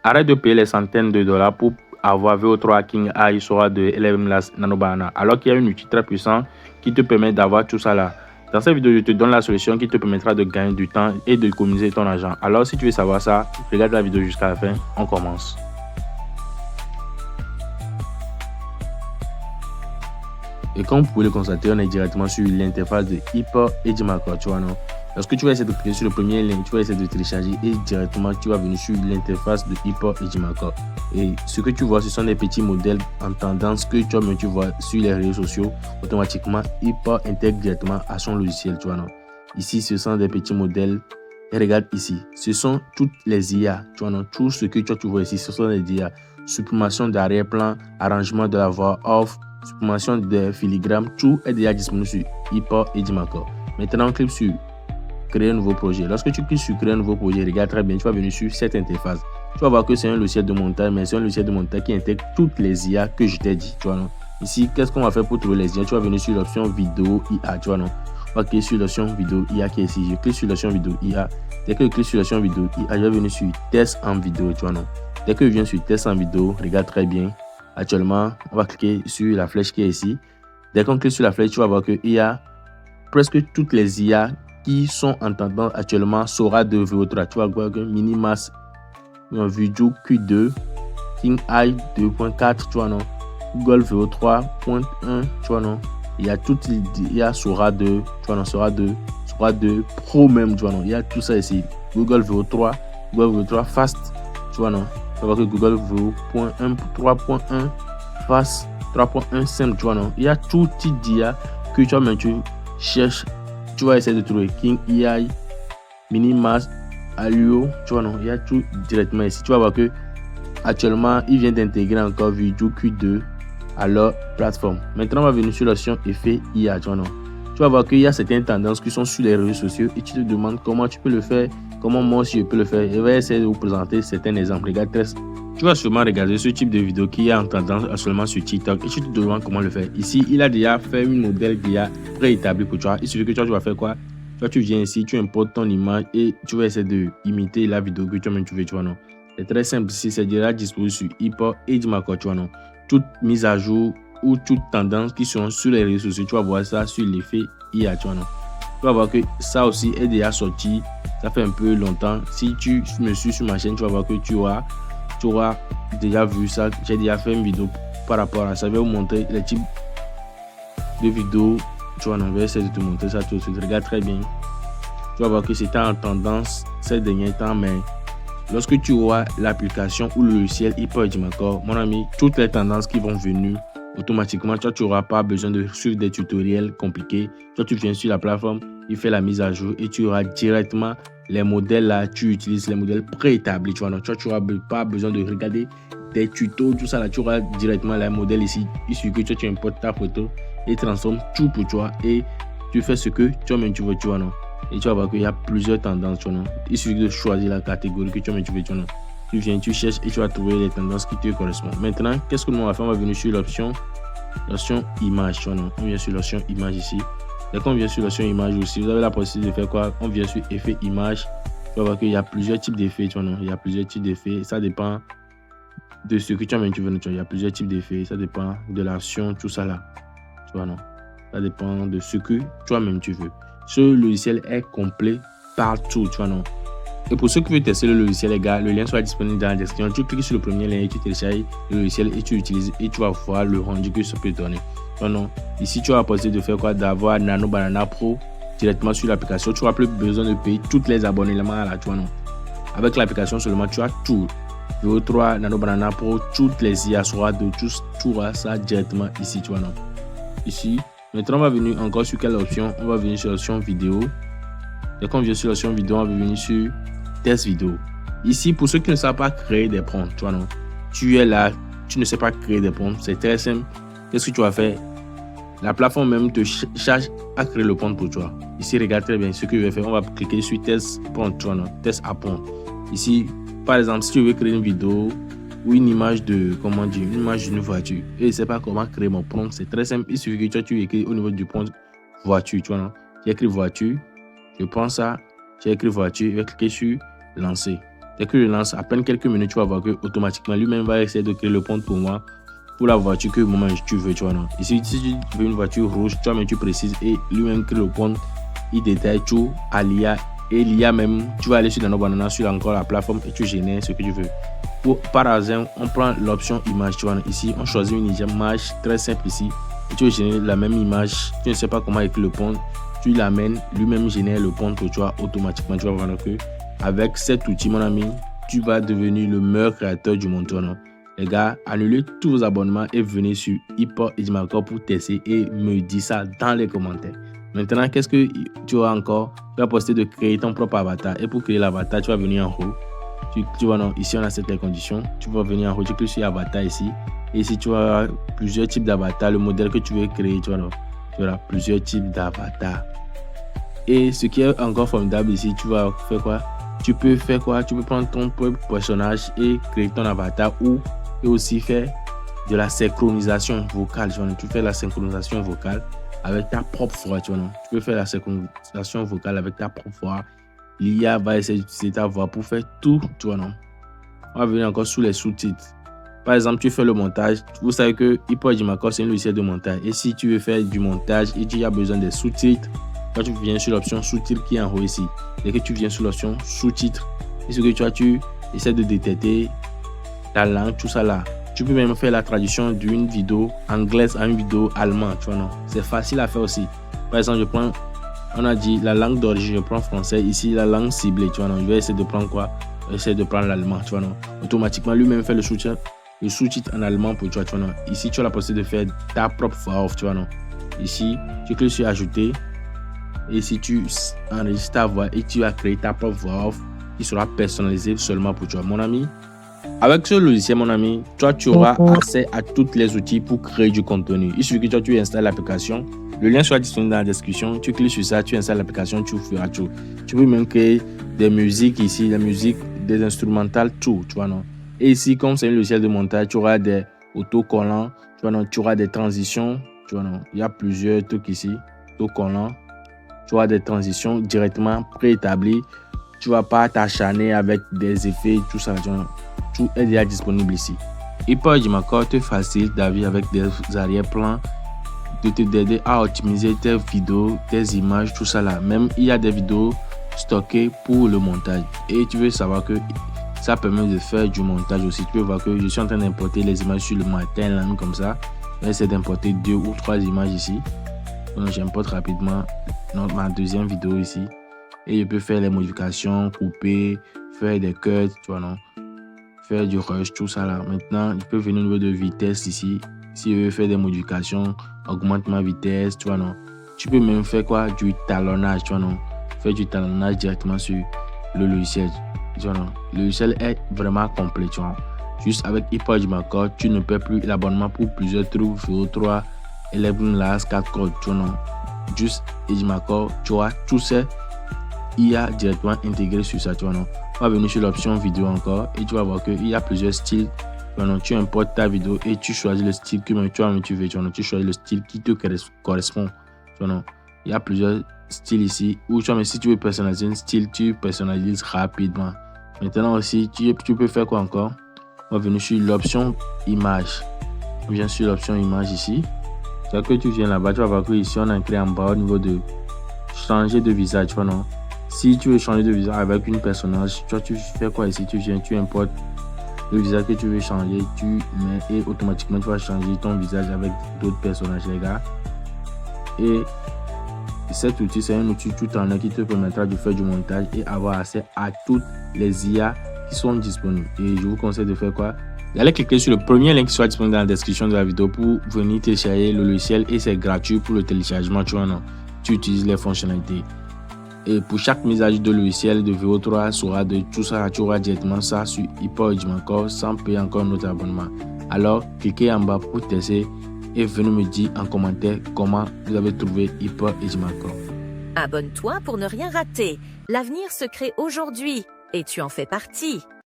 Arrête de payer les centaines de dollars pour avoir VO3 King AI Sora de LLM Nano Banana, alors qu'il y a une outil très puissant qui te permet d'avoir tout ça là. Dans cette vidéo, je te donne la solution qui te permettra de gagner du temps et de économiser ton argent. Alors, si tu veux savoir ça, regarde la vidéo jusqu'à la fin. On commence. Et comme vous pouvez le constater, on est directement sur l'interface de Hyper Edgemarker, tu vois, non? Lorsque tu vas essayer de cliquer sur le premier lien, tu vas essayer de télécharger et directement tu vas venir sur l'interface de Hyper Edgemarker. Et ce que tu vois, ce sont des petits modèles en tendance que toi-même tu vois sur les réseaux sociaux. Automatiquement, Hyper intègre directement à son logiciel, tu vois, non? Ici, ce sont des petits modèles. Et regarde ici, ce sont toutes les IA, tu vois, non? Tout ce que tu vois ici, ce sont les IA. Supprimation d'arrière-plan, arrangement de la voix off, supprimation de filigrane, tout est déjà disponible sur Hyper Edgemarker. Maintenant, on clique sur créer un nouveau projet. Lorsque tu cliques sur créer un nouveau projet, regarde très bien, tu vas venir sur cette interface. Tu vas voir que c'est un logiciel de montage, mais c'est un logiciel de montage qui intègre toutes les IA que je t'ai dit, tu vois, non? Ici, qu'est-ce qu'on va faire pour trouver les IA? Tu vas venir sur l'option vidéo IA, tu vois, non? On va cliquer sur l'option vidéo IA qui est ici. Je clique sur l'option vidéo IA. Dès que je clique sur l'option vidéo IA, je vais venir sur test en vidéo, tu vois, non? Dès que je viens sur test en vidéo, regarde très bien. Actuellement, on va cliquer sur la flèche qui est ici. Dès qu'on clique sur la flèche, tu vas voir qu'il y a presque toutes les IA qui sont en tendance actuellement Sora de VO3. Tu vas voir que Minimas, Video Q2, King AI 2.4, tu vois, non? Google VO3.1, tu vois, non? Il y a tout, il y a Sora 2, tu vois, non? Sora 2 Pro même, tu vois, non? Il y a tout ça ici. Google VO3 Fast, tu vois, non? Tu vas voir que Google VO.1, 3.1, Fast, 3.1 simple, tu vois, non? Il y a tout type d'IA que tu cherches. Tu vas essayer de trouver King AI, Minimas, Alio, tu vois, non? Il y a tout directement ici. Tu vas voir que actuellement, il vient d'intégrer encore Video Q2 à leur plateforme. Maintenant, on va venir sur l'option effet IA, tu vois, non? Tu vas voir qu'il y a certaines tendances qui sont sur les réseaux sociaux et tu te demandes comment tu peux le faire, comment moi aussi je peux le faire. Je vais essayer de vous présenter certains exemples. Regarde, tu vas sûrement regarder ce type de vidéo qui est en tendance actuellement sur TikTok et tu te demandes comment le faire. Ici, il a déjà fait un modèle d'IA préétabli pour toi. Il suffit que tu vas faire quoi? Toi, tu viens ici, tu importes ton image et tu vas essayer de imiter la vidéo que toi-même tu veux, tu vois, non? C'est très simple ici, c'est déjà disponible sur Hyper Edgemarker, tu vois, non? Toute mise à jour ou toute tendance qui sont sur les réseaux sociaux, tu vas voir ça sur l'effet IA, tu vois, non? Tu vas voir que ça aussi est déjà sorti, ça fait un peu longtemps. Si tu me suis sur ma chaîne, tu vas voir que tu auras déjà vu ça. J'ai déjà fait une vidéo par rapport à ça. Je vais vous montrer les types de vidéos. Tu vois, non, je vais essayer de te montrer ça tout de suite. Regarde très bien. Tu vas voir que c'était en tendance ces derniers temps, mais lorsque tu auras l'application ou le logiciel Hyper Edgemarker, mon ami, toutes les tendances qui vont venir automatiquement, toi, tu n'auras pas besoin de suivre des tutoriels compliqués. Toi, tu viens sur la plateforme, il fait la mise à jour et tu auras directement les modèles là. Tu utilises les modèles préétablis. Tu vois, non, tu n'auras pas besoin de regarder des tutos, tout ça là. Tu auras directement les modèles ici. Il suffit que tu importes ta photo et transformes tout pour toi et tu fais ce que toi-même tu veux, tu vois, non. Et tu vas voir qu'il y a plusieurs tendances, tu vois, non. Il suffit de choisir la catégorie que toi-même tu veux, tu vois, non. Tu viens, tu cherches et tu vas trouver les tendances qui te correspondent. Maintenant, qu'est-ce que nous on va faire? On va venir sur l'option image, tu vois, non. On vient sur l'option image ici. Dès qu'on vient sur l'option image aussi, vous avez la possibilité de faire quoi? On vient sur effet image. Tu vas voir qu'il y a plusieurs types d'effets, tu vois, non. Il y a plusieurs types d'effets. Ça dépend de ce que toi-même tu veux, tu vois. Il y a plusieurs types d'effets. Ça dépend de l'action, tout ça là. Tu vois, non. Ça dépend de ce que toi-même tu veux. Ce logiciel est complet partout, tu vois, non. Et pour ceux qui veulent tester le logiciel, les gars, le lien sera disponible dans la description. Tu cliques sur le premier lien et tu télécharges le logiciel et tu utilises et tu vas voir le rendu que ça peut donner. Non, non. Ici, tu as la possibilité de faire quoi? D'avoir Nano Banana Pro directement sur l'application. Tu n'auras plus besoin de payer toutes les abonnements là, tu vois, non. Avec l'application seulement, tu as tout. VO3, Nano Banana Pro, toutes les IA Sora de tous, tu auras ça directement ici, tu vois, non. Ici. Maintenant, on va venir encore sur quelle option? On va venir sur l'option vidéo. Dès qu'on vient sur l'option vidéo, on va venir sur test vidéo. Ici, pour ceux qui ne savent pas créer des prompts, tu vois, non? Tu es là, tu ne sais pas créer des prompts, c'est très simple. Qu'est-ce que tu vas faire? La plateforme même te charge à créer le prompt pour toi. Ici, regarde très bien ce que je vais faire. On va cliquer sur test prompt, tu vois, non? Test à prompt. Ici, par exemple, si tu veux créer une vidéo ou une image de, comment dire, une image d'une voiture et je ne sais pas comment créer mon prompt, c'est très simple. Il suffit que tu écris au niveau du prompt voiture, tu vois, non? J'ai écrit voiture, je prends ça, j'ai écrit voiture, je vais cliquer sur lancer. Dès que je lance, à peine quelques minutes, tu vas voir que automatiquement lui-même va essayer de créer le compte pour moi, pour la voiture que moment tu veux, tu vois, non. Ici, si tu veux une voiture rouge, tu précises et lui-même crée le compte, il détaille tout à l'IA et l'IA même, tu vas aller sur Nano Banana, sur encore la plateforme et tu génères ce que tu veux. Par hasard, on prend l'option image, tu vois, non. Ici, on choisit une image très simple ici et tu veux générer la même image. Tu ne sais pas comment écrire le compte, tu l'amènes, lui-même génère le compte pour toi automatiquement. Tu vas voir que avec cet outil, mon ami, tu vas devenir le meilleur créateur du monde, non? Les gars, annulez tous vos abonnements et venez sur Hyper Ejimakor pour tester et me dire ça dans les commentaires. Maintenant, qu'est-ce que tu as encore? Tu vas poster de créer ton propre avatar. Et pour créer l'avatar, tu vas venir en haut. Tu vois, non, ici, on a certaines conditions. Tu vas venir en haut, tu cliques sur avatar ici. Et ici, tu as plusieurs types d'avatars. Le modèle que tu veux créer, tu vois, non, tu as plusieurs types d'avatars. Et ce qui est encore formidable ici, tu vas faire quoi? Tu peux faire quoi? Tu peux prendre ton propre personnage et créer ton avatar et aussi faire de la synchronisation vocale. Tu fais la synchronisation vocale avec ta propre voix. Tu peux faire la synchronisation vocale avec ta propre voix. L'IA va essayer d'utiliser ta voix pour faire tout. Tu vois, non? On va venir encore sous les sous-titres. Par exemple, tu fais le montage. Vous savez que Hyper Ejimakor, c'est un logiciel de montage. Et si tu veux faire du montage et tu as besoin des sous-titres, quand tu viens sur l'option sous-titres qui est en haut ici, dès que tu viens sur l'option sous-titres, et ce que tu essaies de détecter la langue, tout ça là. Tu peux même faire la traduction d'une vidéo anglaise à une vidéo allemande, tu vois, non? C'est facile à faire aussi. Par exemple, on a dit la langue d'origine, je prends français. Ici, la langue ciblée, tu vois, non? Je vais essayer de prendre quoi? Essayer de prendre l'allemand, tu vois, non? Automatiquement, lui-même fait le sous-titre en allemand pour toi, tu vois, non? Ici, tu as la possibilité de faire ta propre voix off, tu vois, non? Ici, tu cliques sur ajouter. Et si tu enregistres ta voix et tu as créé ta propre voix off qui sera personnalisée seulement pour toi, mon ami. Avec ce logiciel, mon ami, toi, tu auras accès à tous les outils pour créer du contenu. Il suffit que tu installes l'application. Le lien sera disponible dans la description. Tu cliques sur ça, tu installes l'application, tu feras tout. Tu peux même créer des musiques ici, des musiques, des instrumentales, tout, tu vois, non? Et ici, comme c'est un logiciel de montage, tu auras des autocollants, tu vois, non? Tu auras des transitions, tu vois, non? Il y a plusieurs trucs ici, autocollants. Tu auras des transitions directement préétablies. Tu ne vas pas t'acharner avec des effets, tout ça. Tout est déjà disponible ici. Hyper Ejimakor te facilite la vie avec des arrière-plans, de t'aider à optimiser tes vidéos, tes images, tout ça là. Même il y a des vidéos stockées pour le montage. Et tu veux savoir que ça permet de faire du montage aussi. Tu peux voir que je suis en train d'importer les images sur le Timeline comme ça. Je vais essayer d'importer 2 ou 3 images ici. Donc j'importe rapidement ma deuxième vidéo ici. Et je peux faire les modifications, couper, faire des cuts, tu vois, non? Faire du rush, tout ça là. Maintenant, je peux venir au niveau de vitesse ici. Si je veux faire des modifications, augmente ma vitesse, tu vois, non? Tu peux même faire quoi? Du talonnage, tu vois, non? Faire du talonnage directement sur le logiciel, tu vois, non? Le logiciel est vraiment complet, tu vois. Juste avec Hyper Ejimakor, tu ne perds plus l'abonnement pour plusieurs trucs, VO3, 11 Last 4 codes, tu vois, non? Juste Ejimakor, tu auras tout ça. IA directement intégré sur ça, tu vois, non? On va venir sur l'option vidéo encore et tu vas voir qu'il y a plusieurs styles. Tu vois, non? Tu importes ta vidéo et tu choisis le style que tu veux, tu vois, non? Tu choisis le style qui te correspond, tu vois, non? Il y a plusieurs styles ici où tu vois, mais si tu veux personnaliser un style, tu personnalises rapidement. Maintenant aussi, tu peux faire quoi encore? On va venir sur l'option image. On vient sur l'option image ici. C'est que tu viens là-bas, tu vas voir que ici on a écrit en bas au niveau de changer de visage, tu vois, non? Si tu veux changer de visage avec une personnage, tu fais quoi ici? Tu viens, tu importes le visage que tu veux changer, tu mets et automatiquement tu vas changer ton visage avec d'autres personnages, les gars. Et cet outil, c'est un outil tout en un qui te permettra de faire du montage et avoir accès à toutes les IA qui sont disponibles. Et je vous conseille de faire quoi? Allez cliquer sur le premier lien qui sera disponible dans la description de la vidéo pour venir télécharger le logiciel et c'est gratuit pour le téléchargement, tu vois, non? Tu utilises les fonctionnalités. Et pour chaque mise à jour de logiciel de VO3 sera de tout ça, tu auras directement ça sur Hyper Ejimakor sans payer encore notre abonnement. Alors, cliquez en bas pour tester et venez me dire en commentaire comment vous avez trouvé Hyper Ejimakor. Abonne-toi pour ne rien rater. L'avenir se crée aujourd'hui et tu en fais partie.